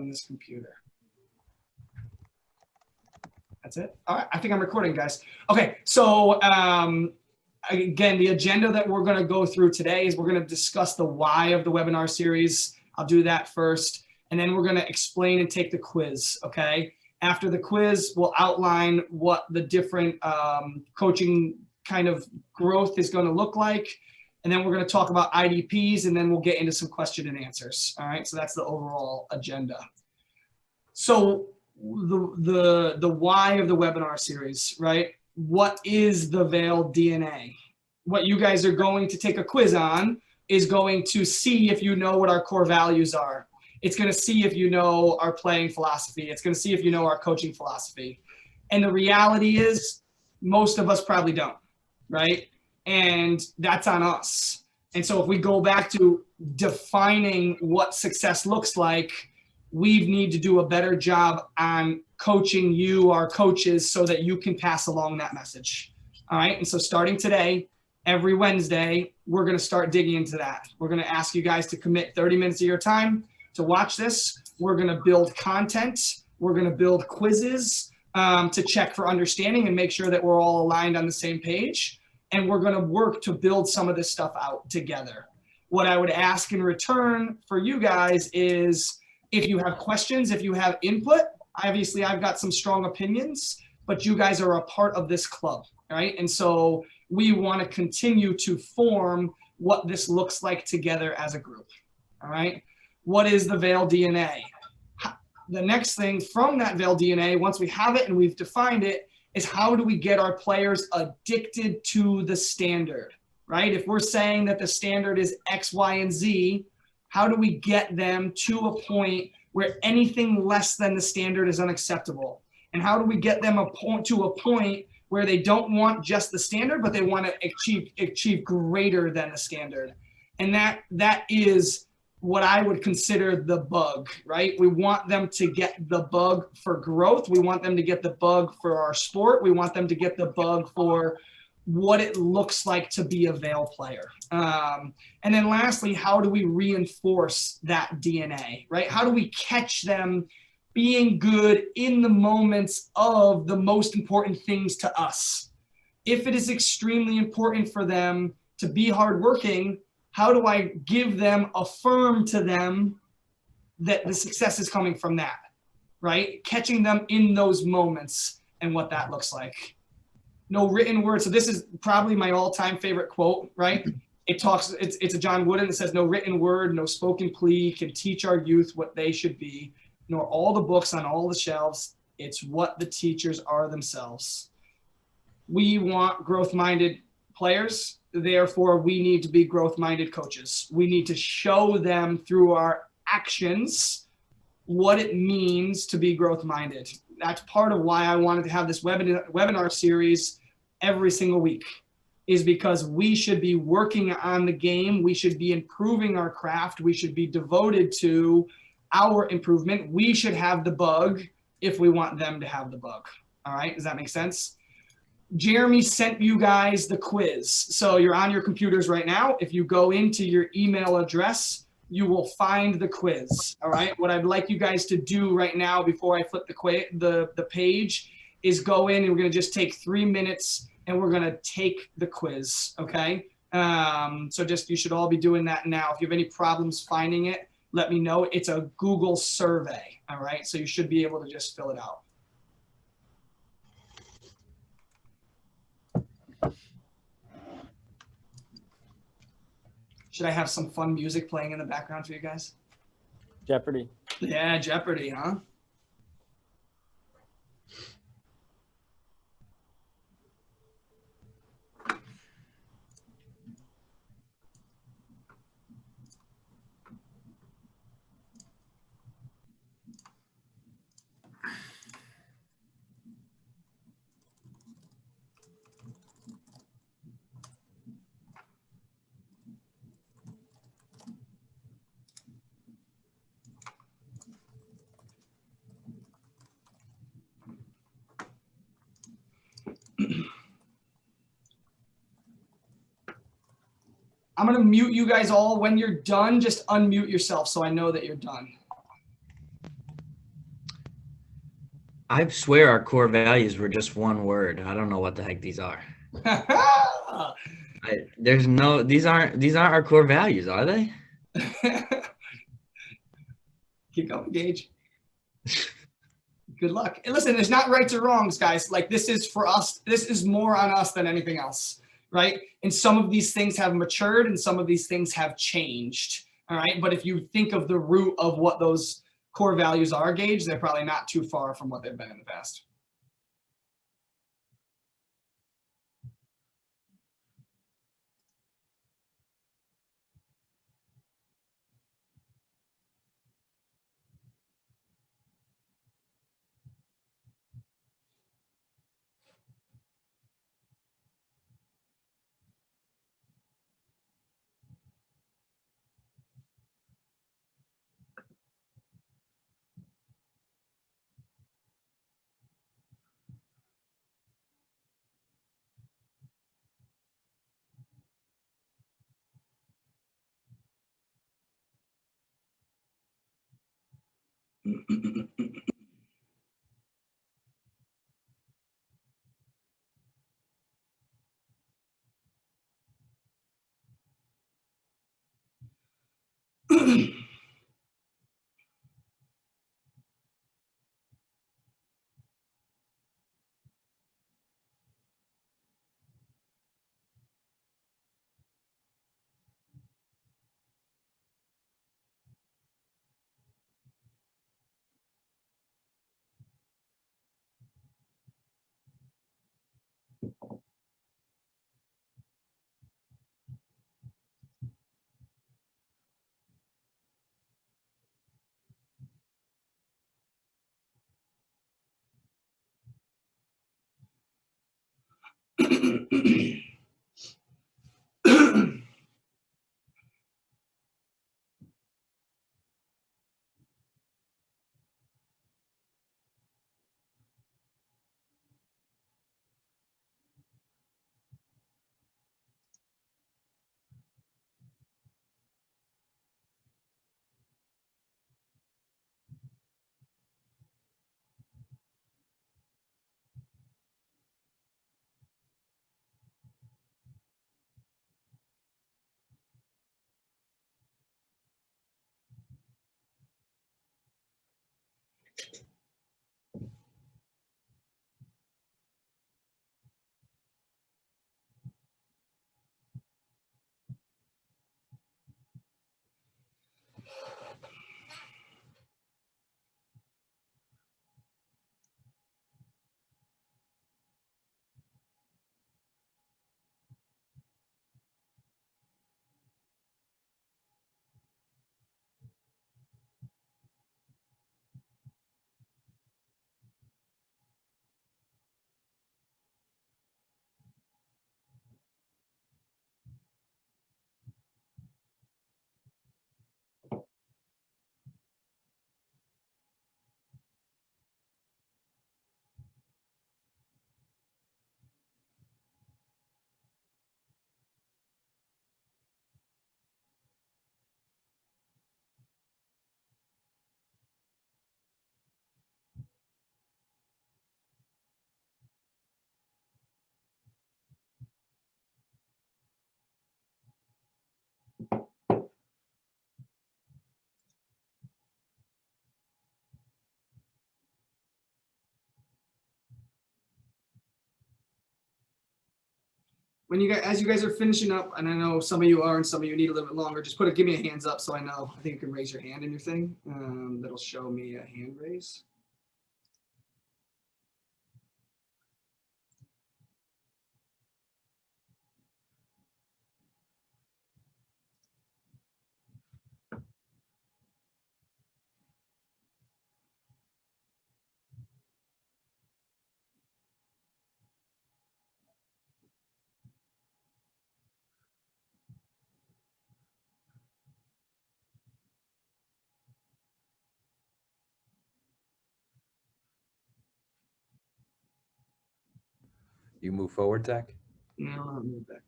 on this computer. That's it. All right, I think I'm recording, guys. Okay, so again, the agenda that we're going to go through today is we're going to discuss the why of the webinar series. I'll do that first, and then we're going to explain and take the quiz, okay? After the quiz, we'll outline what the different coaching kind of growth is going to look like, and then we're going to talk about IDPs, and then we'll get into some question and answers, all right? So that's the overall agenda. So the why of the webinar series, right? What is the Vale DNA? What you guys are going to take a quiz on is going to see if you know what our core values are. It's going to see if you know our playing philosophy. It's going to see if you know our coaching philosophy. And the reality is most of us probably don't, right? And that's on us. And so if we go back to defining what success looks like, we need to do a better job on coaching you, our coaches, so that you can pass along that message. All right. And so starting today, every Wednesday, we're going to start digging into that. We're going to ask you guys to commit 30 minutes of your time to watch this. We're going to build content. We're going to build quizzes to check for understanding and make sure that we're all aligned on the same page. And we're going to work to build some of this stuff out together. What I would ask in return for you guys is, if you have questions, if you have input, obviously I've got some strong opinions, but you guys are a part of this club, right? And so we want to continue to form what this looks like together as a group, all right? What is the Vale DNA? The next thing from that Vale DNA, once we have it and we've defined it, is how do we get our players addicted to the standard, right? If we're saying that the standard is X, Y, and Z, how do we get them to a point where anything less than the standard is unacceptable? And how do we get them to a point where they don't want just the standard, but they want to achieve greater than the standard? And that is what I would consider the bug, right? We want them to get the bug for growth. We want them to get the bug for our sport. We want them to get the bug for what it looks like to be a Vale player. And then lastly, how do we reinforce that DNA, right? How do we catch them being good in the moments of the most important things to us? If it is extremely important for them to be hardworking, how do I give them, affirm to them that the success is coming from that, right? Catching them in those moments and what that looks like. No written word. So this is probably my all-time favorite quote, right? It's a John Wooden that says, no written word, no spoken plea can teach our youth what they should be, nor all the books on all the shelves. It's what the teachers are themselves. We want growth-minded players. Therefore, we need to be growth-minded coaches. We need to show them through our actions what it means to be growth-minded. That's part of why I wanted to have this webinar series every single week, is because we should be working on the game. We should be improving our craft. We should be devoted to our improvement. We should have the bug if we want them to have the bug. All right, does that make sense? Jeremy sent you guys the quiz. So you're on your computers right now. If you go into your email address, you will find the quiz. All right. What I'd like you guys to do right now before I flip the page is go in, and we're going to just take 3 minutes and we're going to take the quiz. Okay. So you should all be doing that now. If you have any problems finding it, let me know. It's a Google survey. All right. So you should be able to just fill it out. Should I have some fun music playing in the background for you guys? Jeopardy. Yeah, Jeopardy, huh? I'm going to mute you guys all. When you're done, just unmute yourself so I know that you're done. I swear our core values were just one word. I don't know what the heck these are. There's no, these aren't our core values, are they? Keep going, Gage. Good luck. And listen, there's not rights or wrongs, guys. Like, this is for us. This is more on us than anything else, right? And some of these things have matured and some of these things have changed. All right. But if you think of the root of what those core values are, Gage, they're probably not too far from what they've been in the past. When you guys, as you guys are finishing up, and I know some of you are and some of you need a little bit longer, just give me a hands up so I know. I think you can raise your hand in your thing. That'll show me a hand raise. You move forward, Zach. No, I'll move back.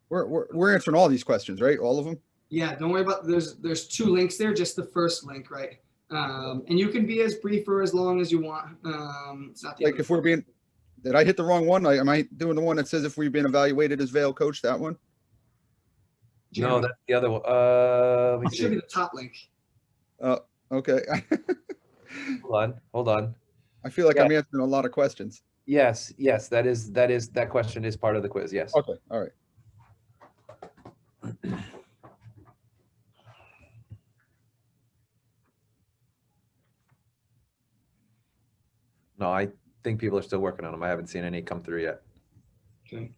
We're answering all these questions, right? All of them. Yeah, don't worry about there's two links there, just the first link, right? And you can be as brief or as long as you want. It's not the Like end of if we're being, did I hit the wrong one? Am I doing the one that says if we've been evaluated as Vale coach, that one? the- No, Jeremy, that's the other one. Let me it should be see. the top link. Okay. Hold on. I feel like Yeah. I'm answering a lot of questions. Yes, that question is part of the quiz. Yes. Okay, all right. No, I think people are still working on them. I haven't seen any come through yet. Okay.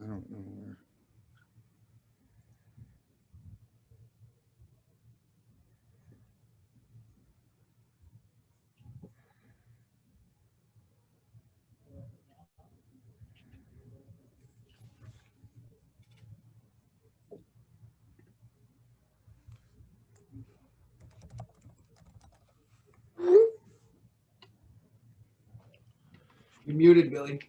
I don't know where. You're muted, Billy.